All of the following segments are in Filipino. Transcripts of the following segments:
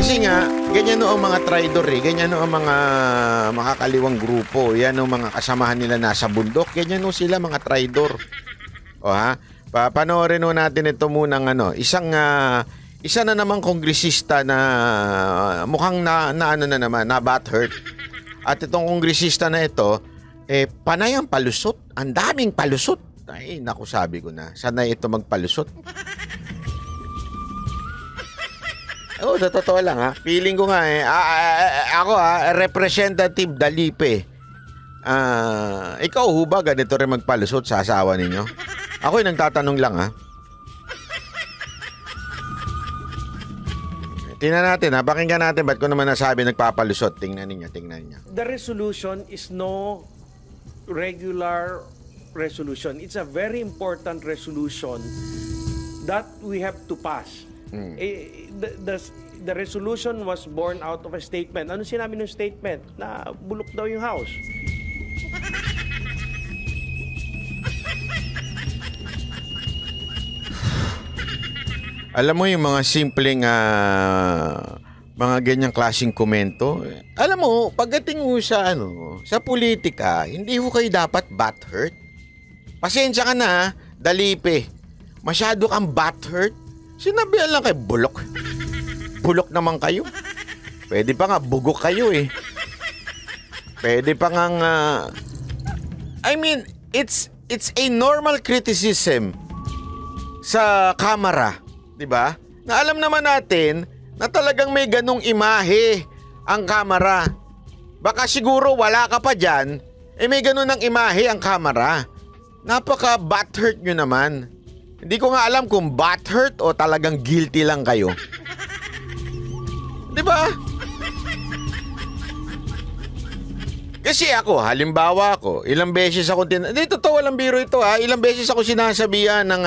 Kasi nga, ganyan no ang mga traidor eh. Ganyan no ang mga makakaliwang grupo. Yan no mga kasamahan nila nasa bundok. Ganyan no sila mga traidor. O ha? Panoorin no natin ito munang isa na namang kongresista na mukhang na butthurt. At itong kongresista na ito, panay ang palusot. Ang daming palusot. Ay, naku, sabi ko na. Sanay ito magpalusot. Oh, sa totoo lang ha. Feeling ko nga ako Representative Dalipe. Ikaw ho ba ganito rin magpalusot sa asawa ninyo? Ako'y nagtatanong lang ha. Tingnan natin ha. Pakinggan natin ba't ko naman nasabi nagpapalusot. Tingnan niyo. The resolution is no regular resolution. It's a very important resolution that we have to pass. The resolution was born out of a statement. Ano sinabi ng statement? Na bulok daw yung house. Alam mo yung mga simpleng mga ganyang klaseng komento. Alam mo, pagdating mo sa sa politika, hindi ho kayo dapat butthurt. Pasensya ka na, Dalipe. Masyado kang butthurt. Sinabihan lang kayo, bulok. Bulok naman kayo. Pwede pa nga, bugok kayo eh. Pwede pa nga I mean, it's a normal criticism sa kamera, di ba? Na alam naman natin na talagang may ganong imahe ang kamera. Baka siguro wala ka pa dyan, may ganon ng imahe ang kamera. Napaka butthurt nyo naman. Hindi ko nga alam kung butthurt o talagang guilty lang kayo. Di ba? Kasi ako, halimbawa ako, ilang beses ako totoo walang biro ito ha. Ilang beses ako sinasabihan ng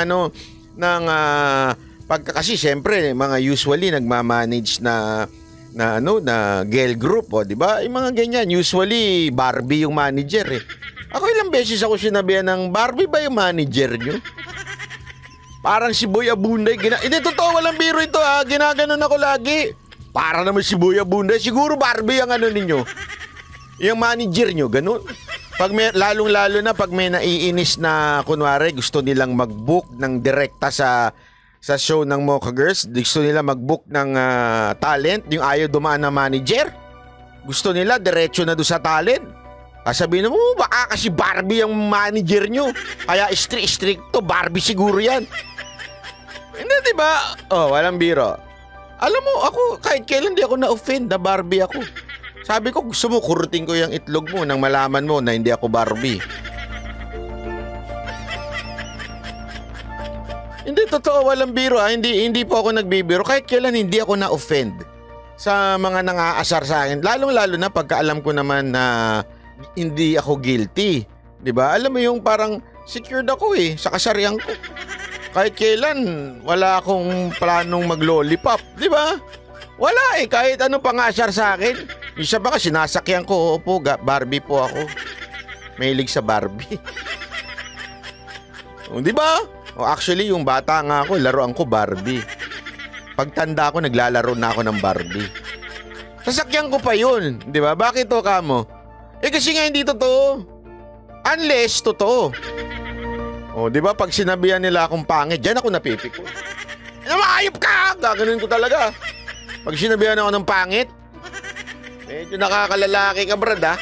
kasi syempre mga usually nagma-manage na girl group di ba? Yung mga ganyan, usually Barbie yung manager eh. Ako ilang beses ako sinabihan ng Barbie ba yung manager nyo? Parang si Boy Abunday. Hindi, totoo, walang biro ito ha. Ginaganon ako lagi. Para naman si Boy Abunday. Siguro Barbie ang ninyo. Yung manager nyo, ganun. Lalong-lalo na pag may naiinis na, kunwari, gusto nilang mag-book ng direkta sa show ng Mocha Girls. Gusto nila mag-book ng talent. Yung ayaw dumaan na manager. Gusto nila, diretso na doon sa talent. Sabihin mo, baka kasi Barbie ang manager nyo. Kaya strict to, Barbie siguro yan. Hindi, diba? Oh, walang biro. Alam mo, ako, kahit kailan di ako na-offend na Barbie ako. Sabi ko, gusto mo, kurutin ko yung itlog mo nang malaman mo na hindi ako Barbie. Hindi, totoo, walang biro. Hindi po ako nagbibiro. Kahit kailan hindi ako na-offend sa mga nang-aasar sa akin. Lalong-lalo na pagka alam ko naman na hindi ako guilty. Diba? Alam mo yung parang secured ako sa kasarian ko. Kahit kailan, wala akong planong mag-lollipop. Diba? Wala kahit ano pang-asar sa akin. Isa pa kasi sinasakyan ko. Opo, Barbie po ako. Mahilig sa Barbie. Diba? Actually, yung bata nga ako, laruan ko Barbie. Pagtanda ko, naglalaro na ako ng Barbie. Sasakyan ko pa yun. Diba? Bakit to kamo? Kasi nga hindi totoo. Unless totoo. Di ba pag sinabihan nila akong pangit, diyan ako napipiko. Maayop ka! Gaganon ko talaga. Pag sinabihan ako ng pangit, medyo nakakalalaki ka, brad ha?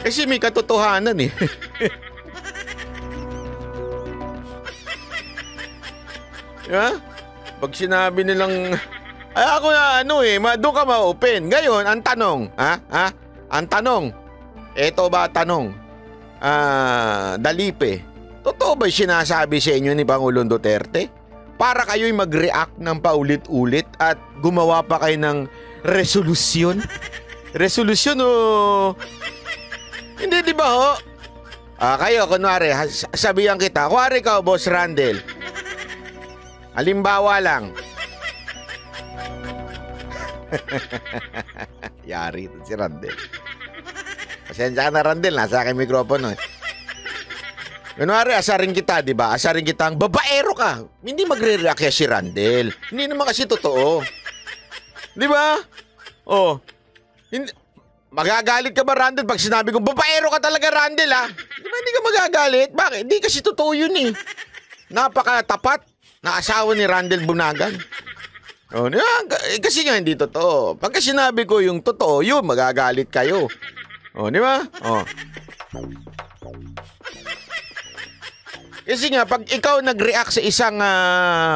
Kasi may katotohanan eh. Diba? Pag sinabi nilang, ako na doon ka ma-open. Ngayon, ang tanong, ang tanong, eto ba tanong? Dalipe, totoo ba sinasabi sa inyo ni Pangulong Duterte? Para kayo'y mag-react ng paulit-ulit at gumawa pa kayo ng resolusyon? Resolusyon o... Hindi, di ba ho? Kayo, kunwari, sabihan kita, kunwari ka, Boss Randel. Halimbawa lang. Yari ito si Randel. Pasensya ka na, Randel. Nasa aking mikropono eh. Kunwari, asarin kita, di ba? Asarin kita ang babaero ka. Hindi magre-react kaya si Randel. Hindi naman kasi totoo. Di ba? Oh. Magagalit ka ba, Randall, pag sinabi ko, babaero ka talaga, Randall, ha? Di ba hindi ka magagalit? Bakit? Hindi kasi totoo yun, eh. Napakatapat na asawa ni Randall Bunagan. Oh, kasi nga hindi totoo. Pagka sinabi ko yung totoo, yun, magagalit kayo. Oh, di ba? Oh. Kasi nga, pag ikaw nag-react sa isang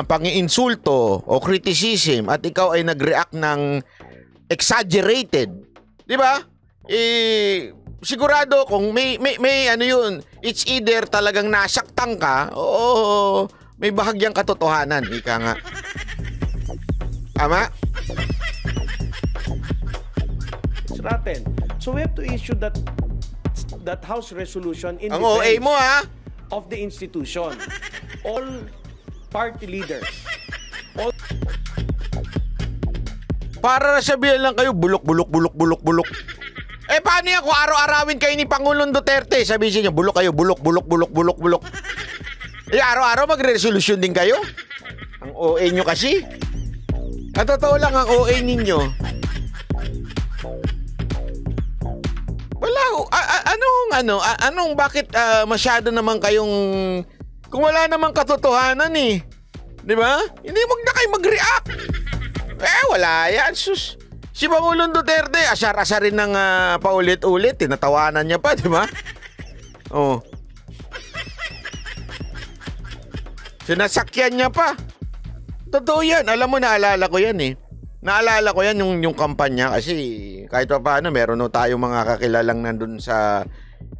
pang-iinsulto o criticism at ikaw ay nag-react ng exaggerated, di ba? Sigurado kung may ano yun, it's either talagang nasaktan ka o may bahagyang katotohanan, ika nga. Tama? It's rotten. So we have to issue that House resolution in ang OA mo, ha? Of the institution. All party leaders. Para sabihan lang kayo, bulok. Paano yan kung araw-arawin kayo ni Pangulong Duterte? Sabihin niyo, bulok kayo, bulok. Araw-araw magre-resolution din kayo? Ang OA nyo kasi. At totoo lang ang OA ninyo. Wala, anong bakit masyado naman kayong, kung wala namang katotohanan eh. Di ba? Hindi wag na kayo mag-react. Wala yan. Sus. Si Pangulong Duterte, asar-asarin ng paulit-ulit. Tinatawanan niya pa, di ba? Oh. Sinasakyan niya pa. Totoo yan. Alam mo, naalala ko yan eh. Naalala ko yan yung kampanya kasi kahit pa paano meron no tayong mga kakilalang nandun sa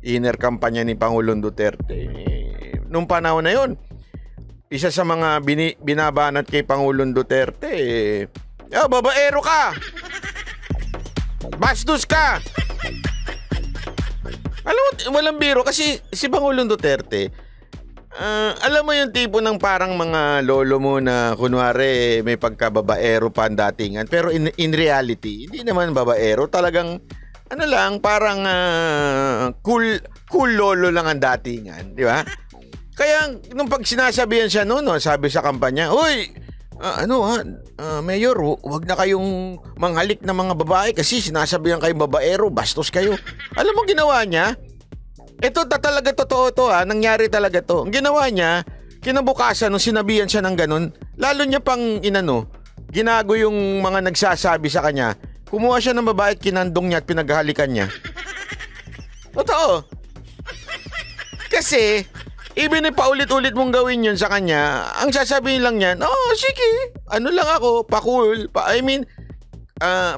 inner kampanya ni Pangulong Duterte. Nung panahon na yun, isa sa mga binabanat kay Pangulong Duterte, babaero ka! Bastos ka! Alam mo, walang biro kasi si Pangulong Duterte, alam mo yung tipo ng parang mga lolo mo na kunwari may pagkababaero pa ang datingan. Pero in reality, hindi naman babaero. Talagang ano lang, parang cool lolo lang ang datingan. Di ba? Kaya nung pag sinasabihan siya noon, sabi sa kampanya, "Uy, Mayor, wag na kayong manghalik na mga babae kasi sinasabihan kayong babaero, bastos kayo." Alam mo ginawa niya? Ito talaga totoo to nangyari talaga to. Ang ginawa niya, kinabukasan nung sinabihan siya ng ganun, lalo niya pang ginago yung mga nagsasabi sa kanya. Kumuha siya ng babae at kinandong niya at pinaghalikan niya. Totoo. Kasi, even paulit-ulit mong gawin yun sa kanya, ang sasabihin lang niyan, sige, ano lang ako, pa-cool.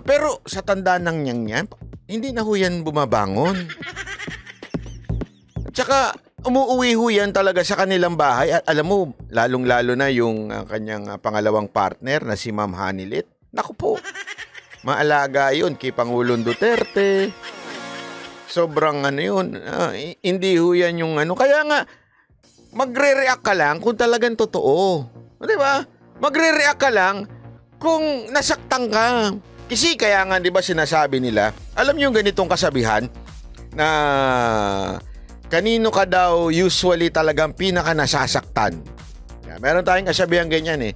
Pero sa tanda ng yan, hindi na ho yan bumabangon. Tsaka umuuwi ho yan talaga sa kanilang bahay. At alam mo, lalong-lalo na yung kanyang pangalawang partner na si Ma'am Hanilit. Naku po, maalaga yun kay Pangulong Duterte. Sobrang yun. Hindi ho yan yung Kaya nga, magre-react ka lang kung talagang totoo. Di ba? Magre-react ka lang kung nasaktan ka. Kasi kaya nga, di ba sinasabi nila, alam niyo yung ganitong kasabihan na kanino ka daw usually talagang pinaka nasasaktan. Meron tayong kasabihan ganyan eh.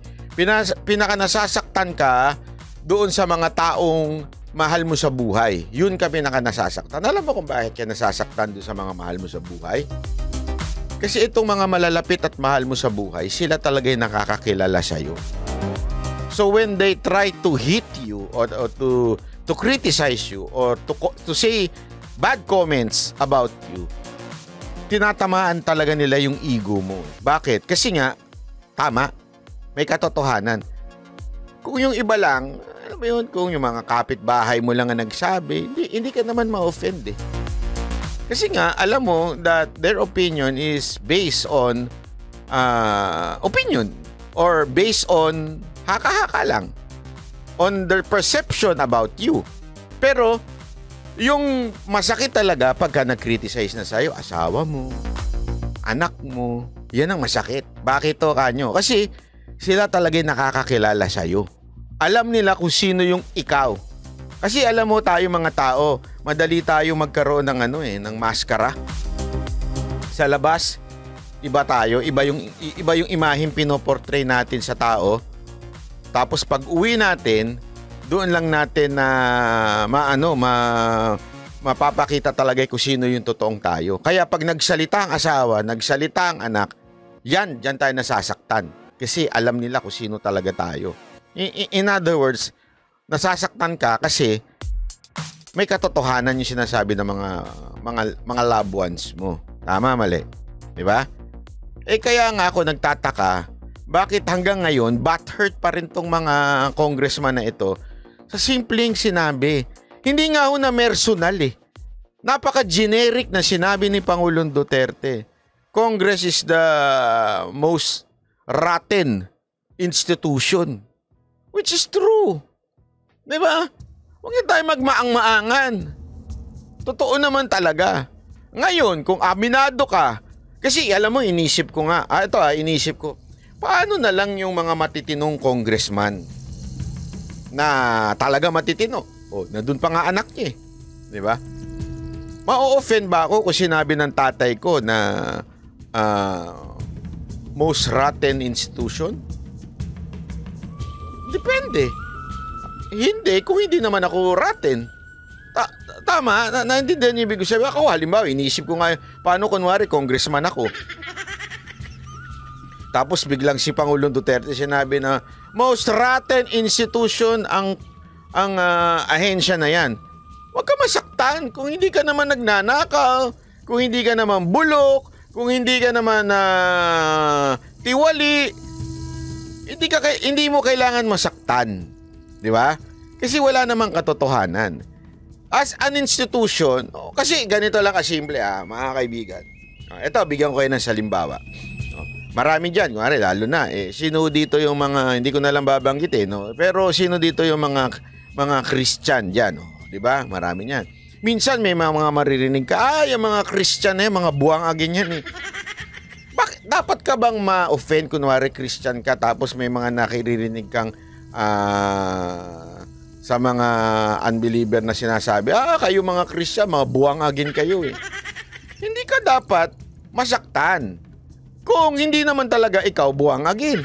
Pinaka nasasaktan ka doon sa mga taong mahal mo sa buhay. Yun ka pinaka nasasaktan. Alam mo kung bakit ka nasasaktan doon sa mga mahal mo sa buhay? Kasi itong mga malalapit at mahal mo sa buhay, sila talaga yung nakakakilala sa'yo. So when they try to hit you or to criticize you or to say bad comments about you, tinatamaan talaga nila yung ego mo. Bakit? Kasi nga, tama, may katotohanan. Kung yung iba lang, alam mo yun, kung yung mga kapitbahay mo lang ang nagsabi, hindi ka naman ma-offend eh. Kasi nga, alam mo that their opinion is based on opinion or based on haka-haka lang. On their perception about you. Pero, yung masakit talaga pagka nag-criticize na sa'yo, asawa mo, anak mo, yan ang masakit. Bakit to kanyo? Kasi sila talaga nakakakilala sa'yo. Alam nila kung sino yung ikaw. Kasi alam mo tayo mga tao, madali tayo magkaroon ng ng maskara. Sa labas, iba tayo, iba yung imaheng pinoportray natin sa tao. Tapos pag uwi natin, doon lang natin na mapapakita talaga kung sino yung totoong tayo. Kaya pag nagsalita ang asawa, nagsalita ang anak, diyan tayo nasasaktan. Kasi alam nila kung sino talaga tayo. In other words, nasasaktan ka kasi may katotohanan yung sinasabi ng mga loved ones mo. Tama, mali. 'Di ba? Kaya nga ako nagtataka, bakit hanggang ngayon butthurt pa rin tong mga congressman na ito sa simpleng sinabi. Hindi nga ho na personal eh. Napaka-generic na sinabi ni Pangulong Duterte. Congress is the most rotten institution. Which is true. 'Di ba? Huwag tayo magmaang-maangan. Totoo naman talaga. Ngayon, kung aminado ka, kasi alam mo, inisip ko nga, inisip ko, paano na lang yung mga matitinong congressman na talaga matitino? Nandun pa nga anak niya eh. Di ba? Ma-offend ba ako kung sinabi ng tatay ko na most rotten institution? Depende. Hindi, kung hindi naman ako rotten. Tama, naintindihan niyo ibig sabihin. Ako, halimbawa, inisip ko nga, paano kunwari, congressman ako. Tapos biglang si Pangulong Duterte sinabi na, most rotten institution ang ahensya na yan. Huwag ka masaktan kung hindi ka naman nagnanakaw, kung hindi ka naman bulok, kung hindi ka naman tiwali. Hindi mo kailangan masaktan. Di ba? Kasi wala namang katotohanan. As an institution, kasi ganito lang kasimple mga kaibigan. Ito, bigyan ko kayo ng salimbawa. Marami dyan, lalo na, sino dito yung mga, hindi ko na lang babanggitin, pero sino dito yung mga Christian dyan, di ba? Marami yan. Minsan may mga maririnig ka, yung mga Christian mga buwang agin yan dapat ka bang ma-offend kunwari Christian ka tapos may mga nakiririnig kang sa mga unbeliever na sinasabi, kayo mga Christian, mga buwang agin kayo Hindi ka dapat masaktan kung hindi naman talaga ikaw buwang agin.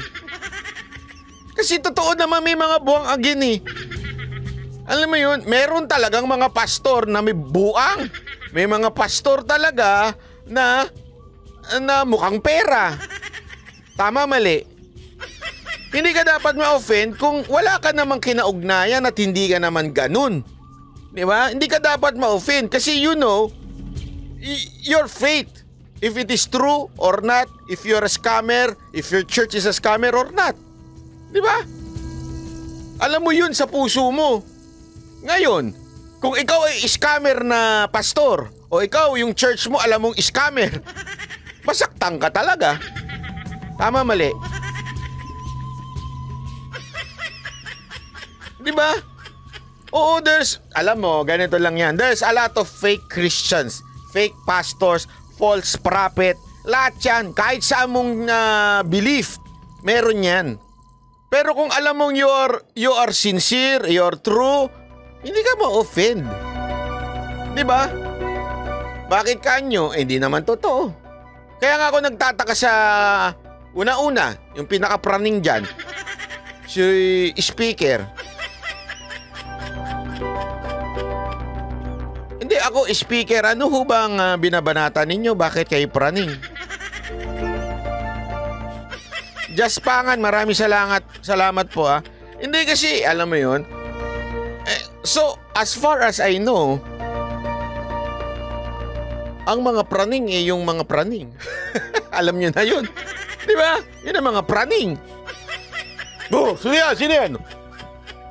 Kasi totoo naman may mga buwang agin Alam mo yun, meron talagang mga pastor na may buang. May mga pastor talaga na mukhang pera. Tama, mali. Hindi ka dapat ma-offend kung wala ka namang kinaugnayan at hindi ka naman ganun. Di ba? Hindi ka dapat ma-offend kasi your faith. If it is true or not, if you're a scammer, if your church is a scammer or not. Di ba? Alam mo yun sa puso mo. Ngayon, kung ikaw ay scammer na pastor o ikaw yung church mo alam mong scammer, masaktan ka talaga. Tama, mali. Di ba? Oo, alam mo, ganito lang yan. There's a lot of fake Christians, fake pastors, false prophet. Lahat yan, kahit sa mong belief, meron yan. Pero kung alam mong you are sincere, you're true, hindi ka ma-offend. Di ba? Bakit kanyo? Hindi naman totoo. Kaya nga ako nagtataka sa una-una, yung pinaka-praning dyan, si speaker. Hindi ako speaker. Ano ho bang binabanata ninyo? Bakit kayo praning? Just Pangan, maraming salamat po Hindi kasi, alam mo yun. So, as far as I know, ang mga praning yung mga praning. Alam nyo na yun. Di ba? Yun ang mga praning. Sino yan?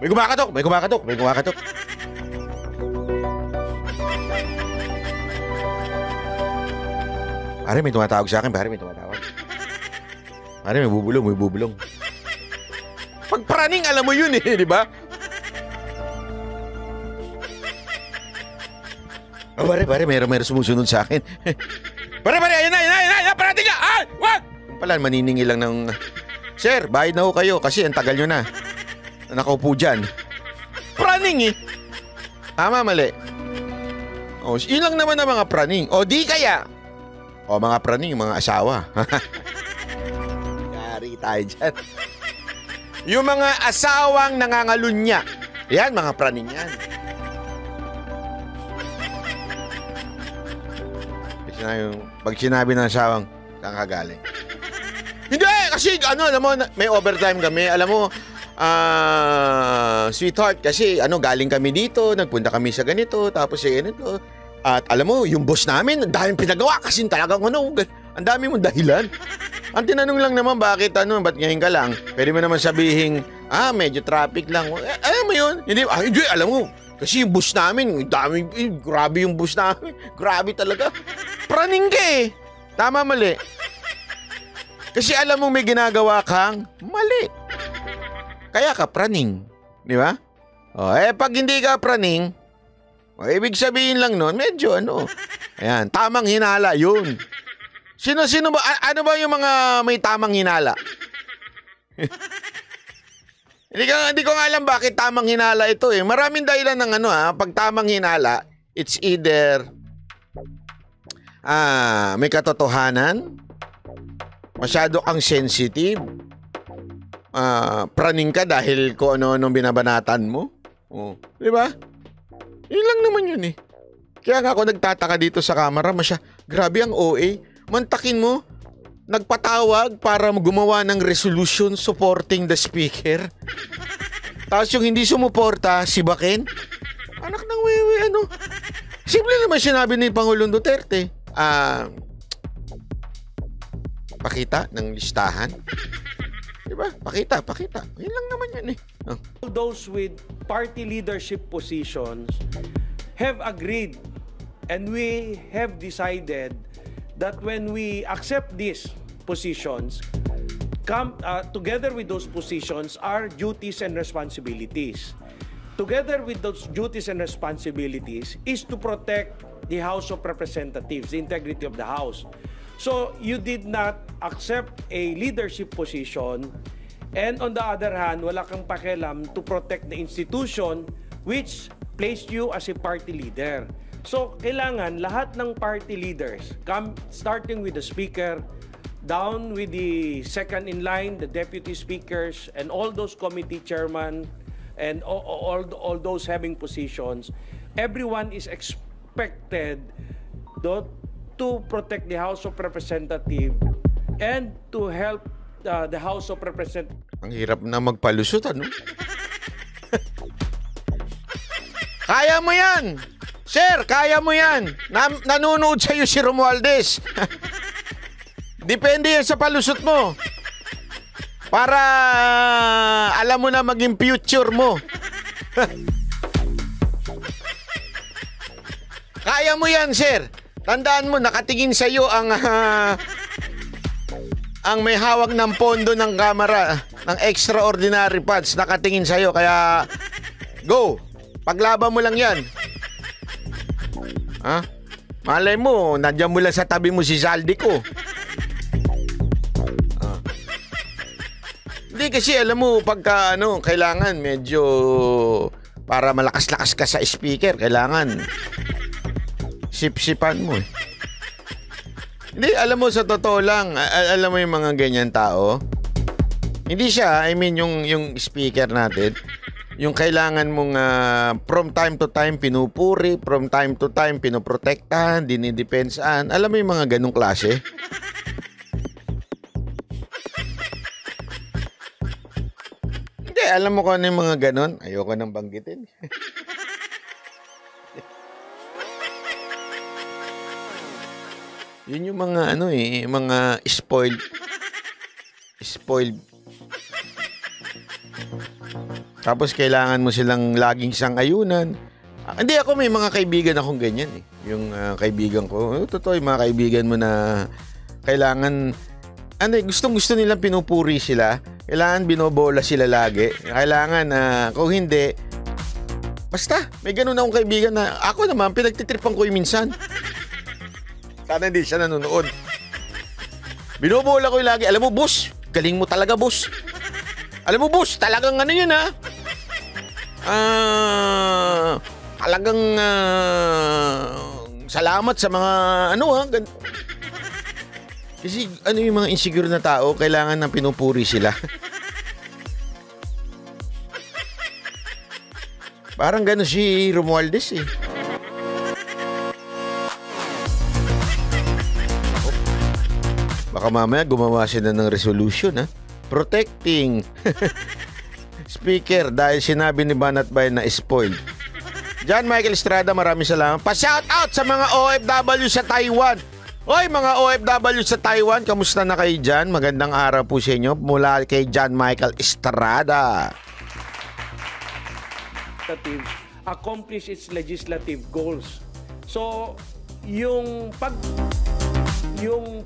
May kumakatok. Pare, may tumatawag sa akin. Pare, may bubulong. Pag praning, alam mo yun di ba? Pare, meron sumusunod sa akin. Pare, ayun na, parating ka! Wag! Pala, maniningi lang ng, Sir, bayad na ho kayo kasi ang tagal nyo na. Nakaupo dyan. Praning Tama, mali. Yun lang naman ang mga praning. Di kaya. Mga praning, mga asawa. Yari tayo dyan. Yung mga asawang nangangalunya. Yan, mga praning yan. Pag sinabi ng asawang, saan ka galing? Hindi, kasi alam mo, may overtime kami. Alam mo, sweetheart, kasi galing kami dito, nagpunta kami sa ganito, tapos ganito. At alam mo, yung boss namin, ang daming pinagawa kasi talagang ang dami mong dahilan. Ang tinanong lang naman, bakit ba't ngayon ka lang? Pwede mo naman sabihin, medyo traffic lang. Alam mo yun? Hindi, alam mo, kasi yung bus namin, grabe yung bus namin. Grabe talaga. Praning ka eh. Tama, mali. Kasi alam mo may ginagawa kang mali. Kaya ka praning. Di ba? Pag hindi ka praning, ibig sabihin lang nun, medyo ayan, tamang hinala, yun. Sino ba? Ano ba yung mga may tamang hinala? Hindi ko nga alam bakit tamang hinala ito eh. Maraming dahilan ng pag tamang hinala, it's either may katotohanan, masyado kang sensitive, praning ka dahil kung ano-anong binabanatan mo. Di ba? Yun lang naman yun eh. Kaya nga ako nagtataka dito sa camera, grabe ang OA. Mantakin mo, nagpatawag para gumawa ng resolution supporting the speaker. Tapos yung hindi sumuporta, si Baken. Anak ng wewe, Simple naman sinabi ni Pangulong Duterte. Pakita ng listahan. Diba? Pakita. Yun lang naman yan eh. Those with party leadership positions have agreed and we have decided that when we accept these positions, together with those positions are duties and responsibilities. Together with those duties and responsibilities is to protect the House of Representatives, the integrity of the House. So you did not accept a leadership position, and on the other hand, wala kang pakialam to protect the institution which placed you as a party leader. So kailangan lahat ng party leaders, starting with the speaker, down with the second in line, the deputy speakers, and all those committee chairmen, and all those having positions, everyone is expected to protect the House of Representatives and to help the House of Representatives. Ang hirap na magpalusot, Kaya mo yan! Sir, kaya mo yan! Nanonood sa'yo si Romualdez. Depende yan sa palusot mo. Para alam mo na maging future mo. Kaya mo yan, sir. Tandaan mo, nakatingin sa'yo ang may hawak ng pondo ng kamera, ng extraordinary funds, nakatingin sa'yo. Kaya, go! Paglaban mo lang yan. Malay mo, nandiyan mo lang sa tabi mo si Zaldi ko. Hindi kasi, alam mo, pagka, kailangan medyo, para malakas-lakas ka sa speaker, kailangan sip-sipan mo eh. Hindi, alam mo, sa totoo lang, alam mo yung mga ganyan tao, hindi siya, yung speaker natin, yung kailangan mong from time to time pinupuri, from time to time pinoprotektahan, dinidepensaan. Alam mo yung mga ganong klase? Hindi, alam mo kung ano yung mga ganon? Ayoko nang banggitin. Yun yung mga mga spoiled. Tapos kailangan mo silang laging sang-ayunan. Hindi, ako may mga kaibigan akong ganyan eh. Yung kaibigan ko, totoo yung mga kaibigan mo na kailangan, gustong-gusto nilang pinupuri sila. Kailangan binobola sila lagi. Kailangan kung hindi, basta, may ganun akong kaibigan na ako naman, pinagtitripan ko yung minsan. Sana hindi siya nanonood. Binobola ko yung lagi. Alam mo, boss, galing mo talaga, boss. Alam mo, boss, talagang yun, talagang salamat sa mga kasi yung mga insecure na tao, kailangan ng pinupuri sila. Parang gano'n si Romualdez eh. Baka mamaya gumawa sila ng resolution ha. Protecting speaker dahil sinabi ni Banat Bayan na spoiled. John Michael Estrada, maraming salamat. Pa-shout out sa mga OFW sa Taiwan. Oy, mga OFW sa Taiwan, kamusta na kayo dyan? Magandang araw po sa inyo mula kay John Michael Estrada. Accomplish its legislative goals. So, yung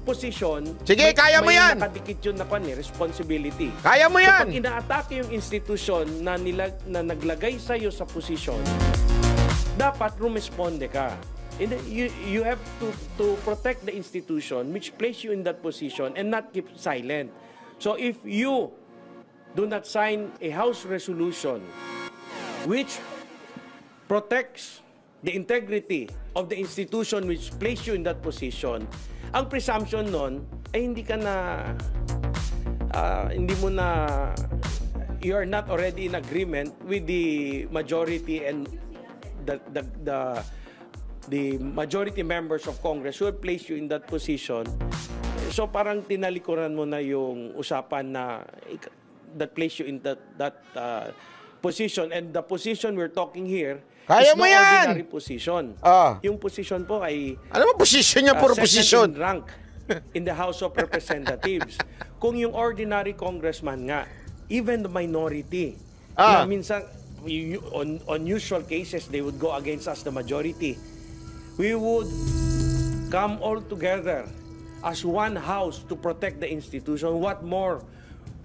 posisyon, sige, kaya mo yan. Nakadikit yun na responsibility. Kaya mo yan. So, pag inaatake yung institusyon na naglagay sa'yo sa posisyon, dapat rumesponde ka. You have to protect the institution which place you in that position and not keep silent. So if you do not sign a House resolution which protects the integrity of the institution which place you in that position, ang presumption nun ay you are not already in agreement with the majority and the majority members of Congress who have placed you in that position. So parang tinalikuran mo na yung usapan na that place you in that position, and the position we're talking here kaya is mo no yan. Ordinary position. Yung position po ay ano ba position niya? Puro position. Second in rank in the House of Representatives. Kung yung ordinary congressman nga, even the minority, na minsan on usual cases they would go against us, the majority, we would come all together as one house to protect the institution. What more,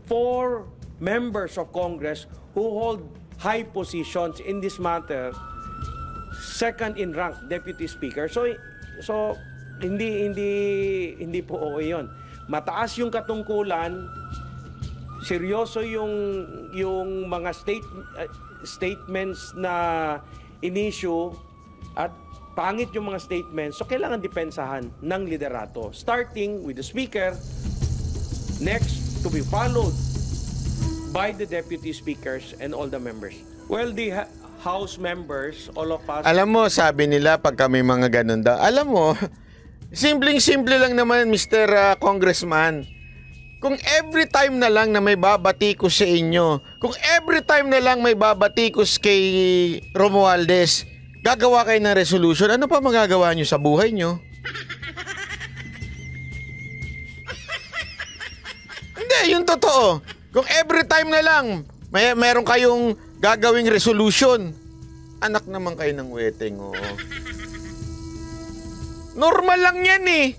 4 members of Congress who hold high positions in this matter, second in rank, Deputy Speaker. So hindi po oo 'yon. Mataas yung katungkulan, seryoso yung mga statements na in-issue, at pangit yung mga statements. So kailangan depensahan ng liderato, starting with the Speaker, next to be followed by the Deputy Speakers and all the members. Well, the House members, all of us... Alam mo, sabi nila pag kami mga ganun daw, alam mo, simpleng-simple lang naman, Mr. Congressman. Kung every time na lang na may babatikos sa inyo, kung every time na lang may babatikos kay Romualdez, gagawa kayo ng resolution, ano pa magagawa nyo sa buhay nyo? Hindi, yung totoo. Kung every time na lang meron kayong gagawing resolution, anak naman kayo ng weteng, oo. Normal lang yan eh.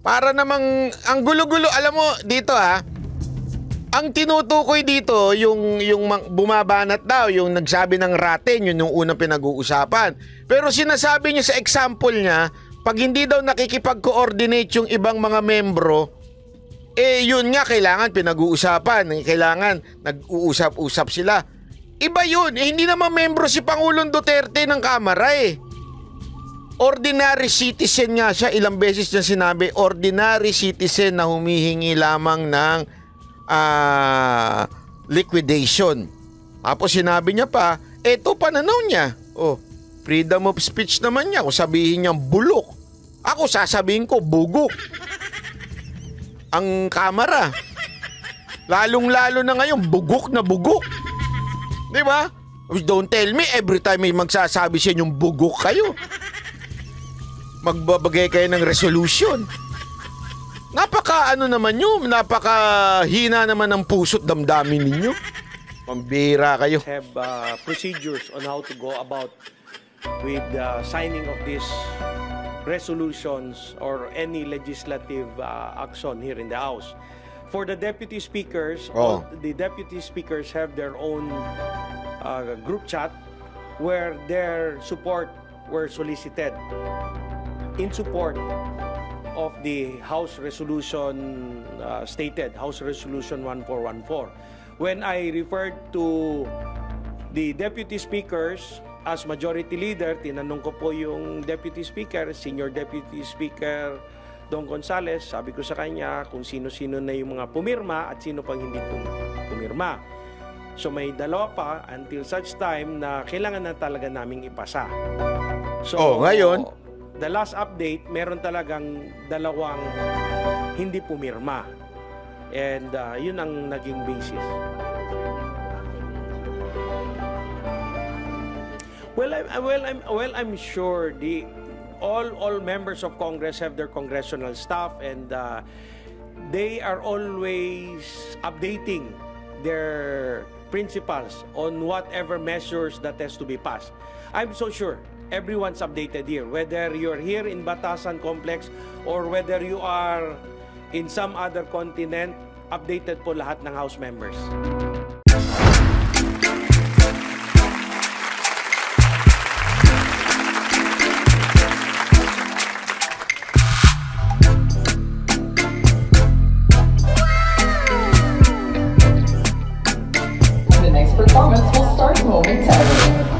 Para namang ang gulo-gulo, alam mo dito ang tinutukoy dito yung bumabanat daw, yung nagsabi ng raten, yun yung unang pinag-uusapan. Pero sinasabi niya sa example niya, pag hindi daw nakikipag-coordinate yung ibang mga membro, yun nga kailangan pinag-uusapan, kailangan nag-uusap-usap sila. Iba yun, hindi naman membro si Pangulong Duterte ng Kamara eh. Ordinary citizen nga siya, ilang beses niya sinabi, ordinary citizen na humihingi lamang ng liquidation. Tapos sinabi niya pa, eto pananaw niya. Freedom of speech naman niya. Kung sabihin niya bulok, ako sasabihin ko bugok. Ang Kamara. Lalong-lalo na ngayon, bugok na bugok. Di ba? Don't tell me every time may magsasabi siya yung bugok kayo. Magbabagay kayo ng resolution. Napaka napakahina naman ng puso't damdamin ninyo. Pambira kayo. Have procedures on how to go about with the signing of these resolutions or any legislative action here in the House. For the deputy speakers, the deputy speakers have their own group chat where their support were solicited in support of the House Resolution stated, House Resolution 1414. When I referred to the deputy speakers as majority leader, tinanong ko po yung deputy speaker, senior deputy speaker Don Gonzales, sabi ko sa kanya kung sino-sino na yung mga pumirma at sino pang hindi pumirma. So may dalawa pa until such time na kailangan na talaga naming ipasa. So ngayon? The last update, meron talagang dalawang hindi pumirma. And yun ang naging basis. I'm sure all members of Congress have their congressional staff, and they are always updating their principals on whatever measures that has to be passed. I'm so sure everyone's updated here, whether you're here in Batasan Complex or whether you are in some other continent, updated po lahat ng House members. The next performance will start momentarily.